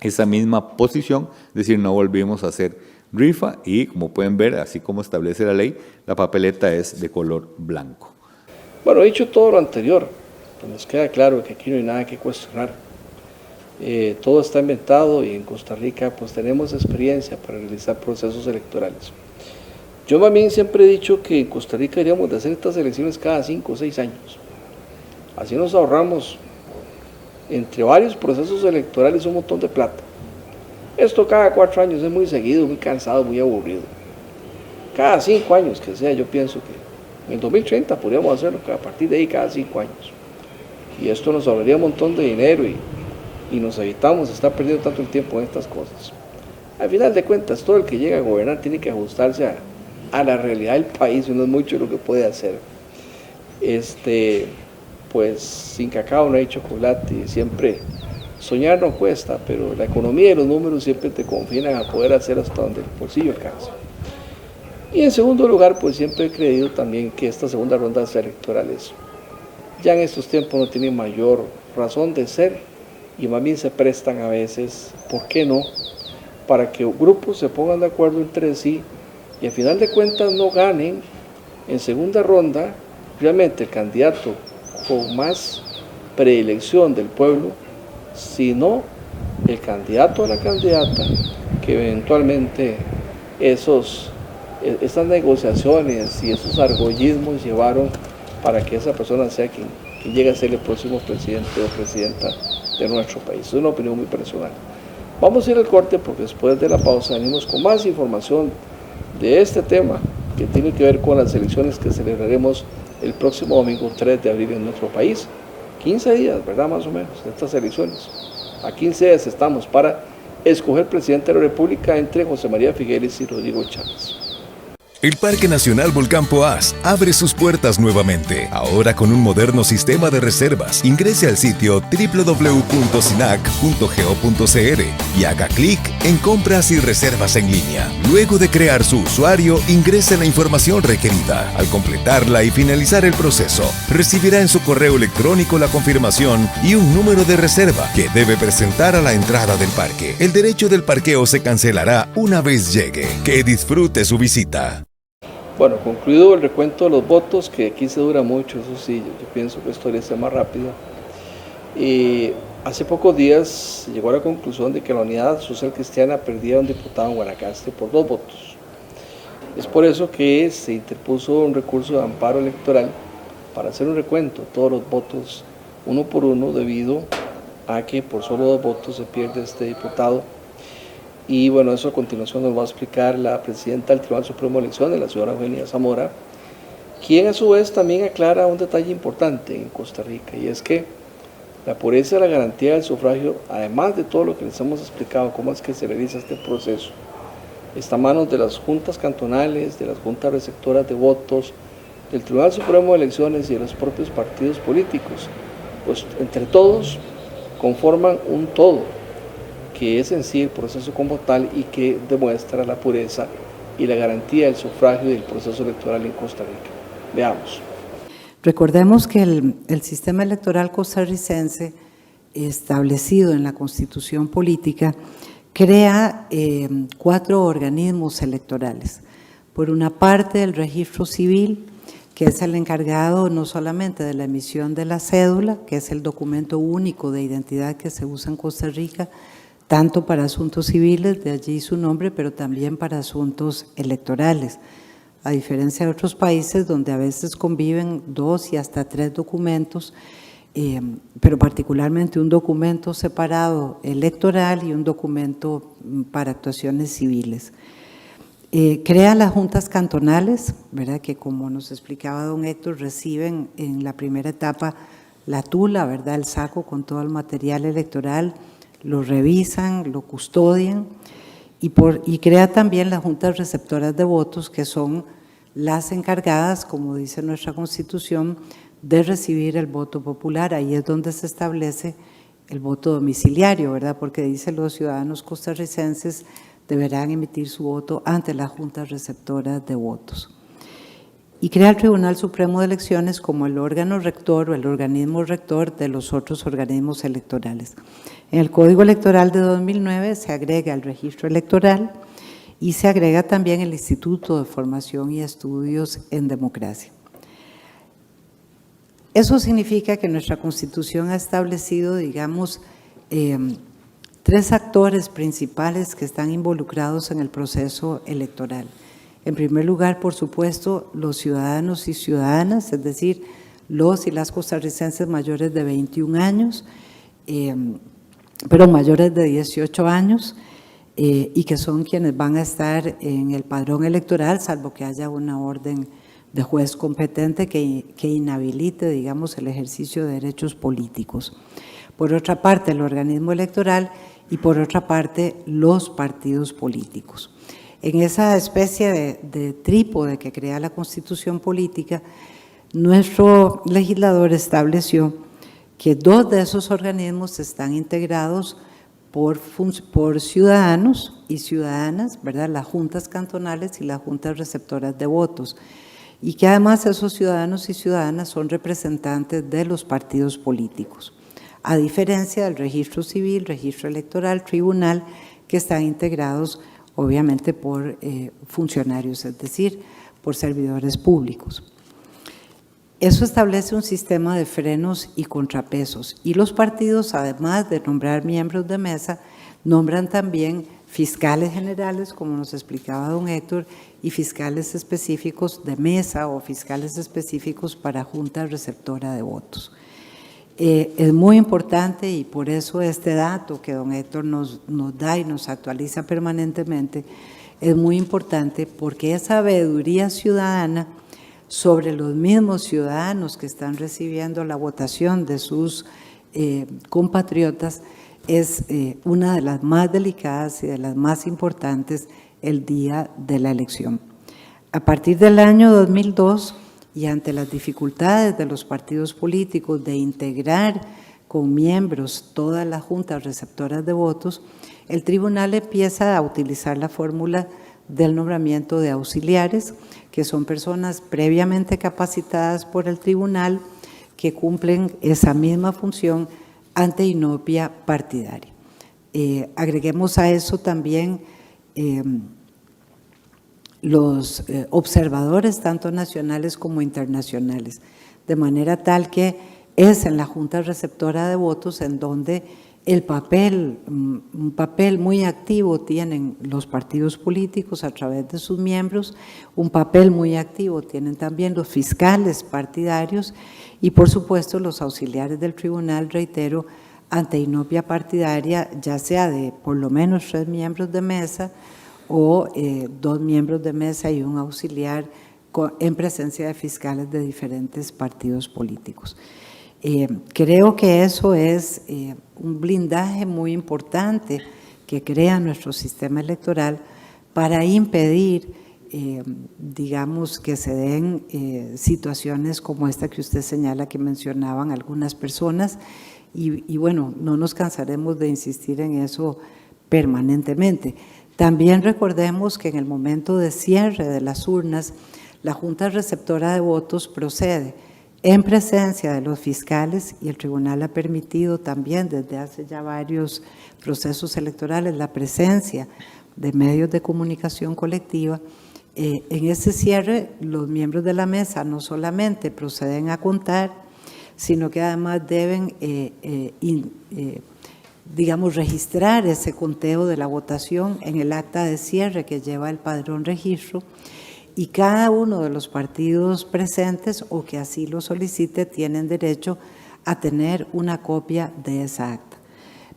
esa misma posición, es decir, no volvimos a hacer rifa y, como pueden ver, así como establece la ley, la papeleta es de color blanco. Bueno, dicho todo lo anterior, pues nos queda claro que aquí no hay nada que cuestionar. Todo está inventado y en Costa Rica pues tenemos experiencia para realizar procesos electorales. Yo también siempre he dicho que en Costa Rica deberíamos de hacer estas elecciones cada 5 o 6 años. Así nos ahorramos entre varios procesos electorales un montón de plata. Esto cada 4 años es muy seguido, muy cansado, muy aburrido. Cada 5 años que sea, yo pienso que en el 2030 podríamos hacerlo a partir de ahí cada 5 años. Y esto nos ahorraría un montón de dinero y nos evitamos estar perdiendo tanto el tiempo en estas cosas. Al final de cuentas, todo el que llega a gobernar tiene que ajustarse a la realidad del país, y no es mucho lo que puede hacer. Pues sin cacao no hay chocolate, y siempre soñar no cuesta, pero la economía y los números siempre te confinan a poder hacer hasta donde el bolsillo alcanza. Y en segundo lugar, pues siempre he creído también que estas segundas rondas electorales ya en estos tiempos no tienen mayor razón de ser y más bien se prestan a veces, ¿por qué no?, para que grupos se pongan de acuerdo entre sí y al final de cuentas no ganen en segunda ronda realmente el candidato con más predilección del pueblo, sino el candidato o la candidata que eventualmente esas negociaciones y esos argollismos llevaron para que esa persona sea quien llegue a ser el próximo presidente o presidenta de nuestro país. Es una opinión muy personal. Vamos a ir al corte porque después de la pausa venimos con más información de este tema que tiene que ver con las elecciones que celebraremos el próximo domingo 3 de abril en nuestro país. 15 días, ¿verdad? Más o menos, de estas elecciones. A 15 días estamos para escoger presidente de la República entre José María Figueres y Rodrigo Chávez. El Parque Nacional Volcán Poás abre sus puertas nuevamente, ahora con un moderno sistema de reservas. Ingrese al sitio www.sinac.go.cr y haga clic en Compras y Reservas en línea. Luego de crear su usuario, ingrese la información requerida. Al completarla y finalizar el proceso, recibirá en su correo electrónico la confirmación y un número de reserva que debe presentar a la entrada del parque. El derecho del parqueo se cancelará una vez llegue. Que disfrute su visita. Bueno, concluido el recuento de los votos, que aquí se dura mucho, eso sí, yo pienso que esto debería ser más rápido. Hace pocos días se llegó a la conclusión de que la Unidad Social Cristiana perdía un diputado en Guanacaste por 2 votos. Es por eso que se interpuso un recurso de amparo electoral para hacer un recuento de todos los votos uno por uno, debido a que por solo 2 votos se pierde este diputado. Y bueno, eso a continuación nos va a explicar la presidenta del Tribunal Supremo de Elecciones, la señora Eugenia Zamora, quien a su vez también aclara un detalle importante en Costa Rica, y es que la pureza y la garantía del sufragio, además de todo lo que les hemos explicado, cómo es que se realiza este proceso, está a manos de las juntas cantonales, de las juntas receptoras de votos, del Tribunal Supremo de Elecciones y de los propios partidos políticos. Pues entre todos conforman un todo, que es en sí el proceso como tal y que demuestra la pureza y la garantía del sufragio y del proceso electoral en Costa Rica. Veamos. Recordemos que el sistema electoral costarricense, establecido en la Constitución Política, crea 4 organismos electorales. Por una parte, el registro civil, que es el encargado no solamente de la emisión de la cédula, que es el documento único de identidad que se usa en Costa Rica, tanto para asuntos civiles, de allí su nombre, pero también para asuntos electorales. A diferencia de otros países donde a veces conviven 2 y hasta 3 documentos, pero particularmente un documento separado electoral y un documento para actuaciones civiles. Crea las juntas cantonales, ¿verdad? Que como nos explicaba don Héctor, reciben en la primera etapa la tula, ¿verdad? El saco con todo el material electoral, lo revisan, lo custodian y crea también las juntas receptoras de votos, que son las encargadas, como dice nuestra Constitución, de recibir el voto popular. Ahí es donde se establece el voto domiciliario, ¿verdad? Porque dice los ciudadanos costarricenses deberán emitir su voto ante las juntas receptoras de votos. Y crea el Tribunal Supremo de Elecciones como el órgano rector o el organismo rector de los otros organismos electorales. En el Código Electoral de 2009 se agrega el registro electoral y se agrega también el Instituto de Formación y Estudios en Democracia. Eso significa que nuestra Constitución ha establecido, digamos, 3 actores principales que están involucrados en el proceso electoral. En primer lugar, por supuesto, los ciudadanos y ciudadanas, es decir, los y las costarricenses mayores de 21 años, pero mayores de 18 años, y que son quienes van a estar en el padrón electoral, salvo que haya una orden de juez competente que inhabilite, digamos, el ejercicio de derechos políticos. Por otra parte, el organismo electoral y por otra parte, los partidos políticos. En esa especie de trípode que crea la Constitución política, nuestro legislador estableció que 2 de esos organismos están integrados por ciudadanos y ciudadanas, ¿verdad? Las juntas cantonales y las juntas receptoras de votos, y que además esos ciudadanos y ciudadanas son representantes de los partidos políticos, a diferencia del registro civil, registro electoral, tribunal, que están integrados obviamente por funcionarios, es decir, por servidores públicos. Eso establece un sistema de frenos y contrapesos, y los partidos, además de nombrar miembros de mesa, nombran también fiscales generales, como nos explicaba don Héctor, y fiscales específicos de mesa o fiscales específicos para junta receptora de votos. Es muy importante, y por eso este dato que don Héctor nos da y nos actualiza permanentemente es muy importante, porque esa sabiduría ciudadana sobre los mismos ciudadanos que están recibiendo la votación de sus compatriotas es una de las más delicadas y de las más importantes el día de la elección. A partir del año 2002 y ante las dificultades de los partidos políticos de integrar con miembros todas las juntas receptoras de votos, el tribunal empieza a utilizar la fórmula del nombramiento de auxiliares, que son personas previamente capacitadas por el tribunal que cumplen esa misma función ante inopia partidaria. Agreguemos a eso también los observadores, tanto nacionales como internacionales, de manera tal que es en la Junta Receptora de Votos en donde un papel muy activo tienen los partidos políticos a través de sus miembros, un papel muy activo tienen también los fiscales partidarios y por supuesto los auxiliares del tribunal, reitero, ante inopia partidaria, ya sea de por lo menos 3 miembros de mesa o 2 miembros de mesa y un auxiliar en presencia de fiscales de diferentes partidos políticos. Creo que eso es un blindaje muy importante que crea nuestro sistema electoral para impedir, digamos, que se den situaciones como esta que usted señala que mencionaban algunas personas y bueno, no nos cansaremos de insistir en eso permanentemente. También recordemos que en el momento de cierre de las urnas, la Junta Receptora de Votos procede en presencia de los fiscales y el tribunal ha permitido también desde hace ya varios procesos electorales la presencia de medios de comunicación colectiva. En ese cierre los miembros de la mesa no solamente proceden a contar, sino que además deben, digamos, registrar ese conteo de la votación en el acta de cierre que lleva el padrón registro. Y cada uno de los partidos presentes o que así lo solicite tienen derecho a tener una copia de esa acta.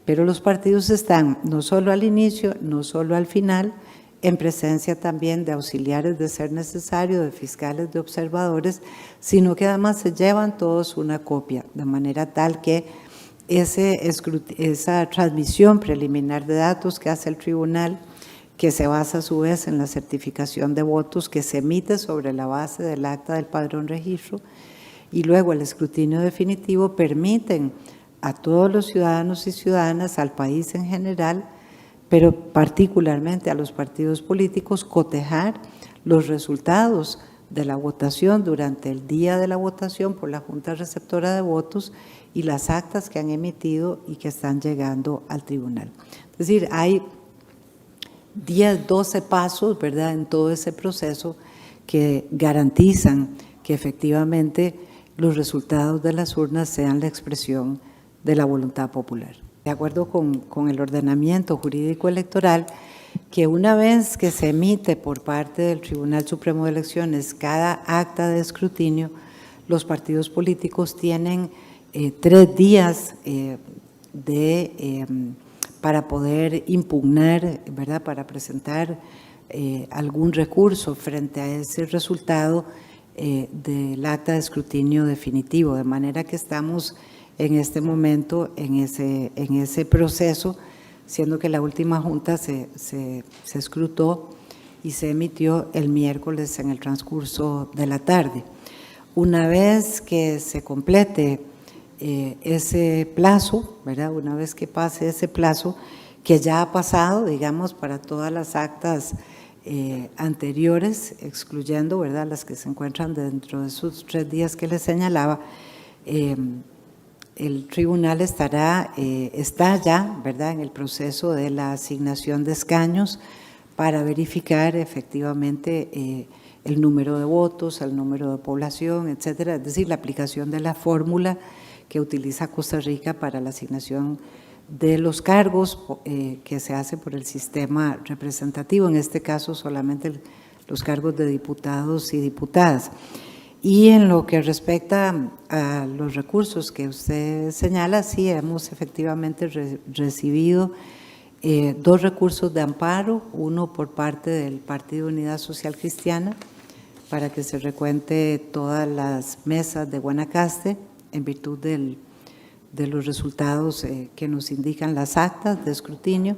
Pero los partidos están no solo al inicio, no solo al final, en presencia también de auxiliares de ser necesario, de fiscales, de observadores, sino que además se llevan todos una copia, de manera tal que esa transmisión preliminar de datos que hace el tribunal, que se basa a su vez en la certificación de votos que se emite sobre la base del acta del padrón registro, y luego el escrutinio definitivo, permiten a todos los ciudadanos y ciudadanas, al país en general, pero particularmente a los partidos políticos, cotejar los resultados de la votación durante el día de la votación por la Junta Receptora de Votos y las actas que han emitido y que están llegando al tribunal. Es decir, hay 10, 12 pasos, ¿verdad?, en todo ese proceso que garantizan que efectivamente los resultados de las urnas sean la expresión de la voluntad popular. De acuerdo con el ordenamiento jurídico electoral, que una vez que se emite por parte del Tribunal Supremo de Elecciones cada acta de escrutinio, los partidos políticos tienen 3 días para poder impugnar, ¿verdad?, para presentar algún recurso frente a ese resultado del acta de escrutinio definitivo, de manera que estamos en este momento en ese proceso, siendo que la última junta se escrutó y se emitió el miércoles en el transcurso de la tarde. Una vez que se complete ese plazo, ¿verdad?, una vez que pase ese plazo, que ya ha pasado, digamos, para todas las actas anteriores, excluyendo, ¿verdad?, las que se encuentran dentro de esos 3 días que les señalaba, el tribunal está ya, ¿verdad?, en el proceso de la asignación de escaños para verificar efectivamente el número de votos, el número de población, etcétera, es decir, la aplicación de la fórmula que utiliza Costa Rica para la asignación de los cargos que se hace por el sistema representativo, en este caso solamente los cargos de diputados y diputadas. Y en lo que respecta a los recursos que usted señala, sí, hemos efectivamente recibido 2 recursos de amparo, uno por parte del Partido Unidad Social Cristiana, para que se recuente todas las mesas de Guanacaste, en virtud de los resultados que nos indican las actas de escrutinio,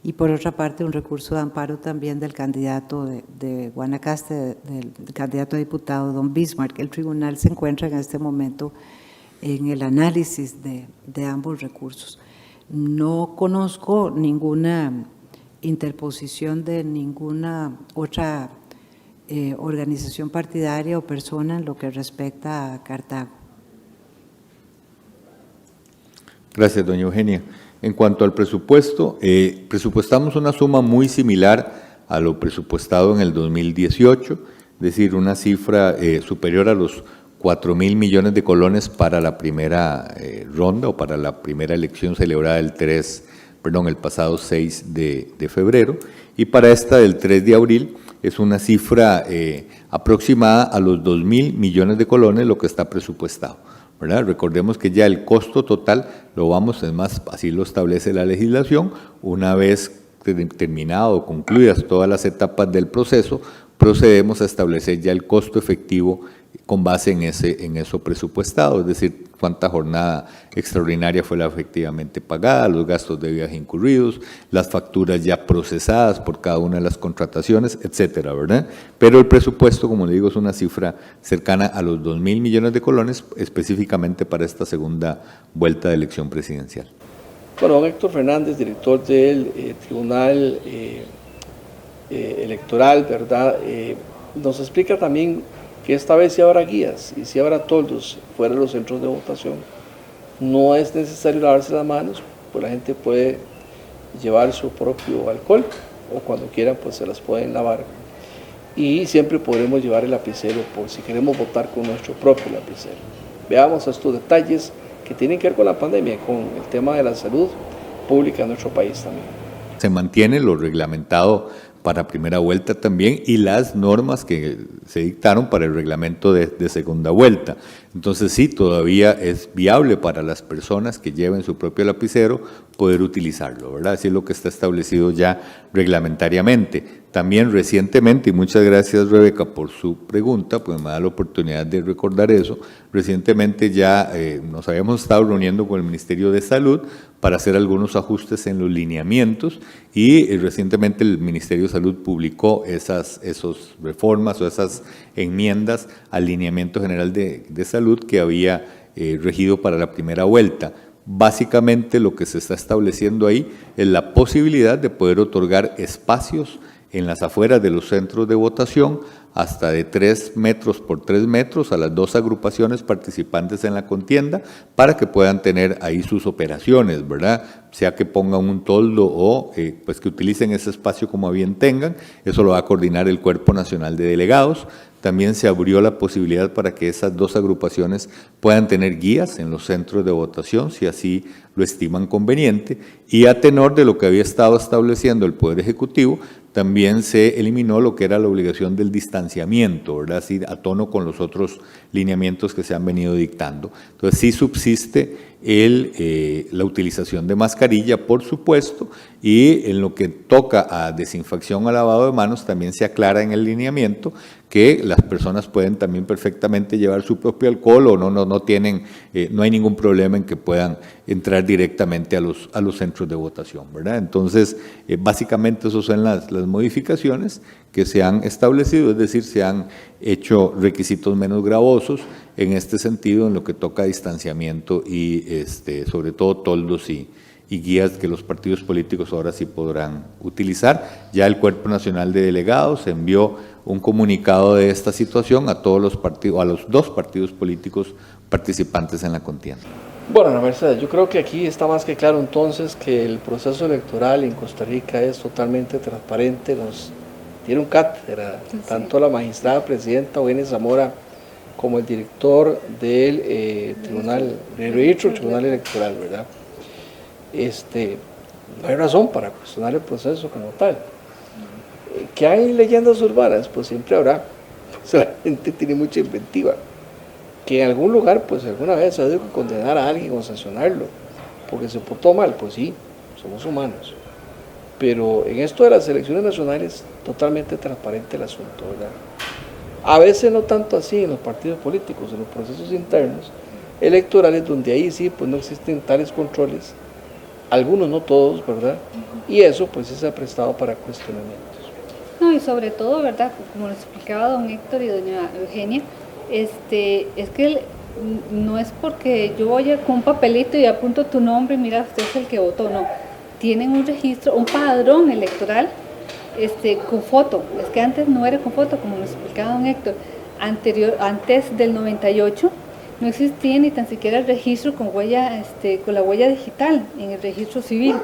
y por otra parte un recurso de amparo también del candidato de Guanacaste, del candidato a diputado don Bismarck. El tribunal se encuentra en este momento en el análisis de ambos recursos. No conozco ninguna interposición de ninguna otra organización partidaria o persona en lo que respecta a Cartago. Gracias, doña Eugenia. En cuanto al presupuesto, presupuestamos una suma muy similar a lo presupuestado en el 2018, es decir, una cifra superior a los 4.000 millones de colones para la primera ronda o para la primera elección celebrada el pasado 6 de febrero, y para esta del 3 de abril es una cifra aproximada a los 2.000 millones de colones, lo que está presupuestado, ¿verdad? Recordemos que ya el costo total es más, así lo establece la legislación, una vez terminado o concluidas todas las etapas del proceso, procedemos a establecer ya el costo efectivo con base en eso presupuestado, es decir, cuánta jornada extraordinaria fue la efectivamente pagada, los gastos de viaje incurridos, las facturas ya procesadas por cada una de las contrataciones, etcétera, ¿verdad? Pero el presupuesto, como le digo, es una cifra cercana a los 2.000 millones de colones, específicamente para esta segunda vuelta de elección presidencial. Bueno, don Héctor Fernández, director del Tribunal Electoral, ¿verdad? Nos explica también que esta vez sí habrá guías y sí habrá toldos fuera de los centros de votación. No es necesario lavarse las manos, pues la gente puede llevar su propio alcohol o cuando quieran pues se las pueden lavar. Y siempre podremos llevar el lapicero por si queremos votar con nuestro propio lapicero. Veamos estos detalles que tienen que ver con la pandemia, con el tema de la salud pública en nuestro país también. Se mantiene lo reglamentado para primera vuelta también y las normas que se dictaron para el reglamento de segunda vuelta. Entonces sí, todavía es viable para las personas que lleven su propio lapicero poder utilizarlo, ¿verdad? Así es lo que está establecido ya reglamentariamente. También recientemente, y muchas gracias Rebeca por su pregunta, pues me da la oportunidad de recordar eso, recientemente ya nos habíamos estado reuniendo con el Ministerio de Salud para hacer algunos ajustes en los lineamientos y recientemente el Ministerio de Salud publicó esas reformas o esas enmiendas al lineamiento general de salud que había regido para la primera vuelta. Básicamente lo que se está estableciendo ahí es la posibilidad de poder otorgar espacios en las afueras de los centros de votación hasta de 3 metros por 3 metros a las 2 agrupaciones participantes en la contienda para que puedan tener ahí sus operaciones, ¿verdad? Sea que pongan un toldo o pues que utilicen ese espacio como a bien tengan. Eso lo va a coordinar el Cuerpo Nacional de Delegados. También se abrió la posibilidad para que esas 2 agrupaciones puedan tener guías en los centros de votación, si así lo estiman conveniente. Y a tenor de lo que había estado estableciendo el Poder Ejecutivo, también se eliminó lo que era la obligación del distanciamiento, ¿verdad? Así, a tono con los otros lineamientos que se han venido dictando. Entonces sí subsiste la utilización de mascarilla, por supuesto, y en lo que toca a desinfección o lavado de manos también se aclara en el lineamiento que las personas pueden también perfectamente llevar su propio alcohol o no hay ningún problema en que puedan entrar directamente a los centros de votación, ¿verdad? Entonces, básicamente esas son las modificaciones que se han establecido, es decir, se han hecho requisitos menos gravosos en este sentido, en lo que toca a distanciamiento y sobre todo toldos y guías que los partidos políticos ahora sí podrán utilizar. Ya el Cuerpo Nacional de Delegados envió un comunicado de esta situación a todos los partidos, a los 2 partidos políticos participantes en la contienda. Bueno, Ana Mercedes, yo creo que aquí está más que claro entonces que el proceso electoral en Costa Rica es totalmente transparente, nos dieron cátedra, tanto la magistrada presidenta Eugenia Zamora como el director del Tribunal Electoral, ¿verdad? No hay razón para cuestionar el proceso como tal. ¿Que hay leyendas urbanas? Pues siempre habrá, pues la gente tiene mucha inventiva. Que en algún lugar, pues alguna vez se ha debido condenar a alguien o sancionarlo, porque se portó mal, pues sí, somos humanos. Pero en esto de las elecciones nacionales, totalmente transparente el asunto, ¿verdad? A veces no tanto así en los partidos políticos, en los procesos internos electorales, donde ahí sí, pues no existen tales controles, algunos, no todos, ¿verdad? Y eso, pues sí se ha prestado para cuestionamientos. No, y sobre todo, ¿verdad? Como lo explicaba don Héctor y doña Eugenia, es que no es porque yo voy con un papelito y apunto tu nombre y mira, usted es el que votó, no. Tienen un registro, un padrón electoral con foto. Es que antes no era con foto, como lo explicaba don Héctor. Antes del 98 no existía ni tan siquiera el registro con huella, con la huella digital en el registro civil.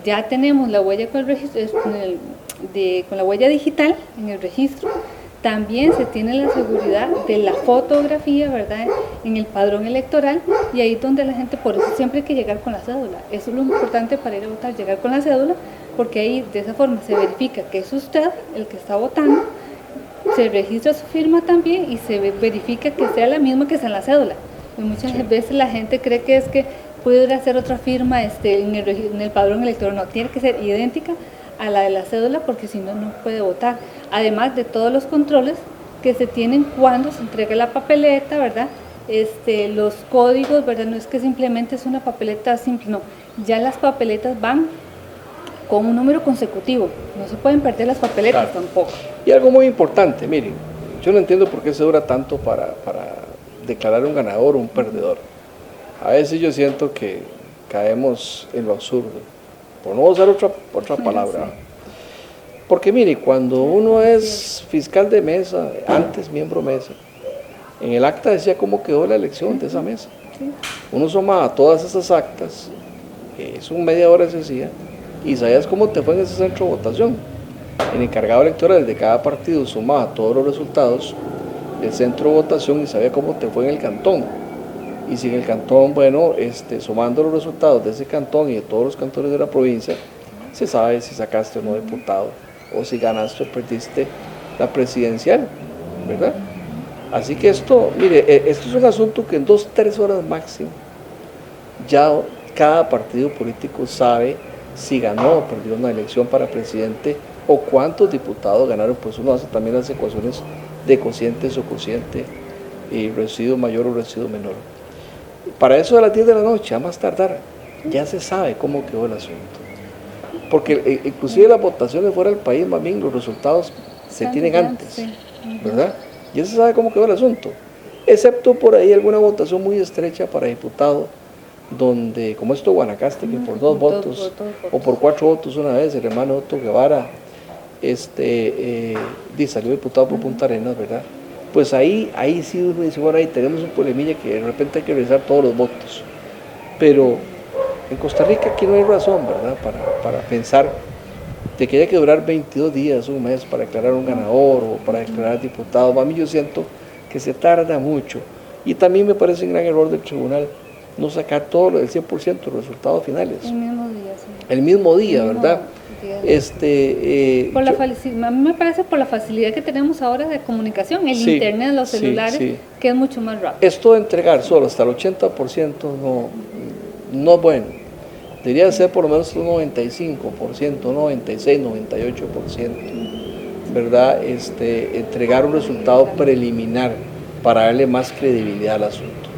Ya tenemos la huella con el registro, con la huella digital en el registro. También se tiene la seguridad de la fotografía, ¿verdad?, en el padrón electoral, y ahí es donde la gente, por eso siempre hay que llegar con la cédula. Eso es lo importante para ir a votar, llegar con la cédula, porque ahí de esa forma se verifica que es usted el que está votando, se registra su firma también y se verifica que sea la misma que está en la cédula. Y muchas veces la gente cree que es que puede ir a hacer otra firma en el padrón electoral, no, tiene que ser idéntica a la de la cédula, porque si no, no puede votar. Además de todos los controles que se tienen cuando se entrega la papeleta, ¿verdad? Los códigos, ¿verdad? No es que simplemente es una papeleta simple, no. Ya las papeletas van con un número consecutivo. No se pueden perder las papeletas, claro, tampoco. Y algo muy importante, miren, yo no entiendo por qué se dura tanto para declarar un ganador o un perdedor. A veces yo siento que caemos en lo absurdo, por no usar otra palabra. Porque mire, cuando uno es fiscal de mesa, antes miembro mesa, en el acta decía cómo quedó la elección de esa mesa. Uno sumaba todas esas actas, es un media hora se hacía, y sabías cómo te fue en ese centro de votación. El encargado electoral de cada partido sumaba todos los resultados del centro de votación y sabía cómo te fue en el cantón. Y si en el cantón, bueno, sumando los resultados de ese cantón y de todos los cantones de la provincia, se sabe si sacaste o no diputado o si ganaste o perdiste la presidencial, ¿verdad? Así que esto, mire, esto es un asunto que en 2-3 horas máximo ya cada partido político sabe si ganó o perdió una elección para presidente o cuántos diputados ganaron. Pues uno hace también las ecuaciones de cocientes o cociente, y residuo mayor o residuo menor. Para eso de las 10 de la noche, a más tardar, ya se sabe cómo quedó el asunto. Porque inclusive las votaciones fuera del país, más bien los resultados se tienen antes, ¿verdad? Ya se sabe cómo quedó el asunto. Excepto por ahí alguna votación muy estrecha para diputado, donde, como esto Guanacaste, que por 2 votos o por 4 votos una vez, el hermano Otto Guevara salió diputado por Punta Arenas, ¿verdad? Pues ahí sí uno dice, bueno, ahí tenemos un problemilla que de repente hay que revisar todos los votos. Pero en Costa Rica aquí no hay razón, ¿verdad?, para pensar de que haya que durar 22 días, un mes para declarar un ganador o para declarar diputado. A mí yo siento que se tarda mucho. Y también me parece un gran error del tribunal no sacar todo el 100% de los resultados finales. El mismo día, sí. El mismo día, ¿verdad? A mí me parece por la facilidad que tenemos ahora de comunicación, el internet, los celulares, que es mucho más rápido. Esto de entregar solo hasta el 80% no es bueno. Debería ser por lo menos un 95%, 96, 98%, ¿verdad? Entregar un resultado preliminar para darle más credibilidad al asunto.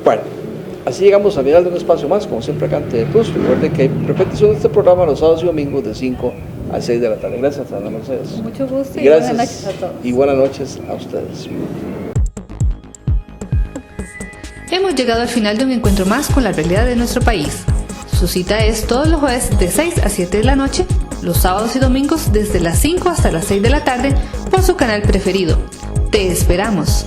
Bueno, así llegamos al final de un espacio más, como siempre acá en TV Plus. Recuerden que hay repetición de este programa los sábados y domingos de 5 a 6 de la tarde. Gracias, Ana Mercedes. Mucho gusto y gracias, buenas noches a todos. Y buenas noches a ustedes. Hemos llegado al final de un encuentro más con la realidad de nuestro país. Su cita es todos los jueves de 6 a 7 de la noche, los sábados y domingos desde las 5 hasta las 6 de la tarde por su canal preferido. Te esperamos.